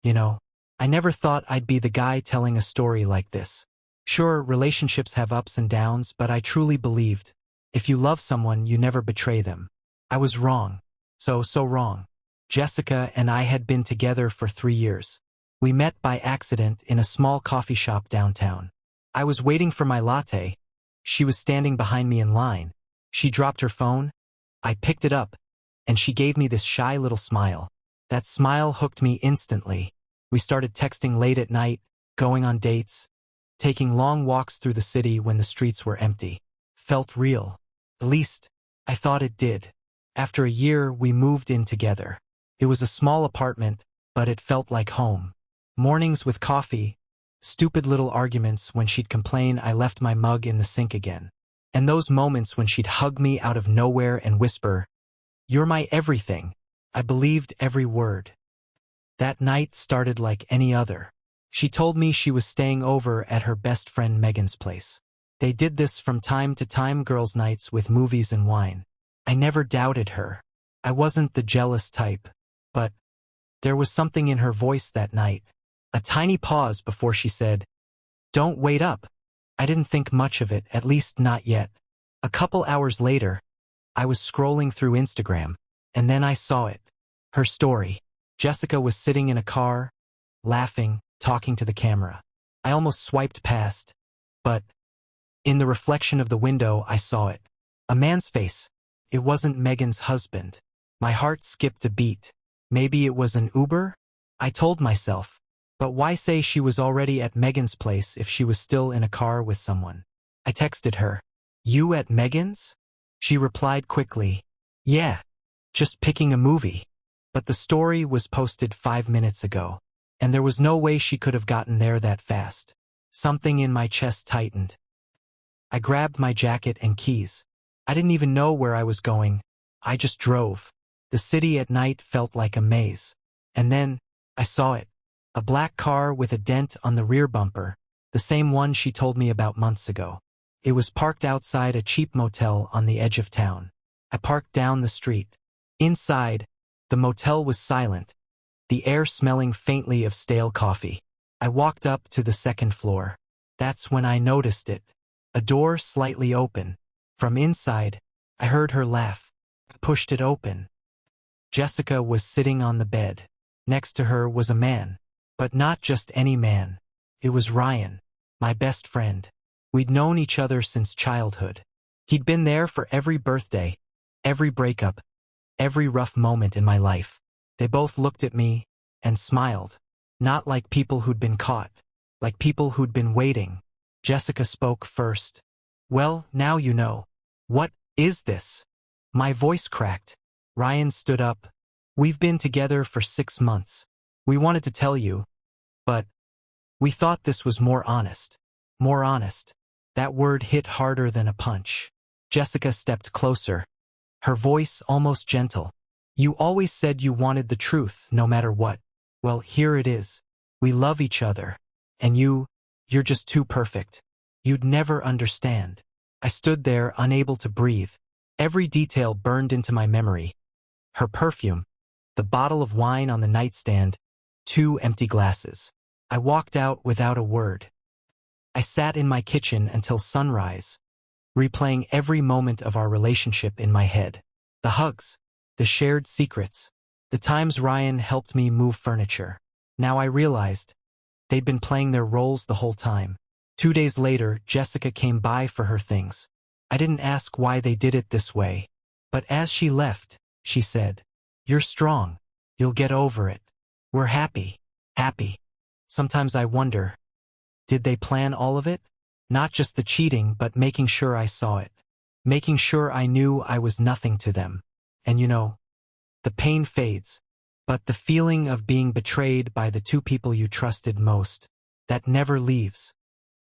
You know, I never thought I'd be the guy telling a story like this. Sure, relationships have ups and downs, but I truly believed, if you love someone, you never betray them. I was wrong. So wrong. Jessica and I had been together for 3 years. We met by accident in a small coffee shop downtown. I was waiting for my latte. She was standing behind me in line. She dropped her phone. I picked it up, and she gave me this shy little smile. That smile hooked me instantly. We started texting late at night, going on dates, taking long walks through the city when the streets were empty. Felt real. At least, I thought it did. After a year, we moved in together. It was a small apartment, but it felt like home. Mornings with coffee, stupid little arguments when she'd complain I left my mug in the sink again. And those moments when she'd hug me out of nowhere and whisper, "You're my everything." I believed every word. That night started like any other. She told me she was staying over at her best friend Megan's place. They did this from time to time, girls' nights with movies and wine. I never doubted her. I wasn't the jealous type, but there was something in her voice that night. A tiny pause before she said, "Don't wait up." I didn't think much of it, at least not yet. A couple hours later, I was scrolling through Instagram, and then I saw it. Her story. Jessica was sitting in a car, laughing, talking to the camera. I almost swiped past, but in the reflection of the window I saw it. A man's face. It wasn't Megan's husband. My heart skipped a beat. Maybe it was an Uber? I told myself. But why say she was already at Megan's place if she was still in a car with someone? I texted her, "You at Megan's?" She replied quickly, "Yeah, just picking a movie." But the story was posted 5 minutes ago, and there was no way she could have gotten there that fast. Something in my chest tightened. I grabbed my jacket and keys. I didn't even know where I was going. I just drove. The city at night felt like a maze. And then, I saw it. A black car with a dent on the rear bumper, the same one she told me about months ago. It was parked outside a cheap motel on the edge of town. I parked down the street. Inside, the motel was silent, the air smelling faintly of stale coffee. I walked up to the second floor. That's when I noticed it. A door slightly open. From inside, I heard her laugh. I pushed it open. Jessica was sitting on the bed. Next to her was a man. But not just any man. It was Ryan, my best friend. We'd known each other since childhood. He'd been there for every birthday, every breakup, every rough moment in my life. They both looked at me and smiled. Not like people who'd been caught, like people who'd been waiting. Jessica spoke first. "Well, now you know. What is this?" My voice cracked. Ryan stood up. "We've been together for 6 months. We wanted to tell you, but we thought this was more honest." More honest. That word hit harder than a punch. Jessica stepped closer, her voice almost gentle. "You always said you wanted the truth, no matter what. Well, here it is. We love each other. And you're just too perfect. You'd never understand." I stood there, unable to breathe. Every detail burned into my memory. Her perfume, the bottle of wine on the nightstand, 2 empty glasses. I walked out without a word. I sat in my kitchen until sunrise, replaying every moment of our relationship in my head. The hugs, the shared secrets, the times Ryan helped me move furniture. Now I realized they'd been playing their roles the whole time. 2 days later, Jessica came by for her things. I didn't ask why they did it this way, but as she left, she said, "You're strong. You'll get over it. We're happy." Happy. Sometimes I wonder, did they plan all of it? Not just the cheating, but making sure I saw it. Making sure I knew I was nothing to them. And the pain fades. But the feeling of being betrayed by the 2 people you trusted most, that never leaves.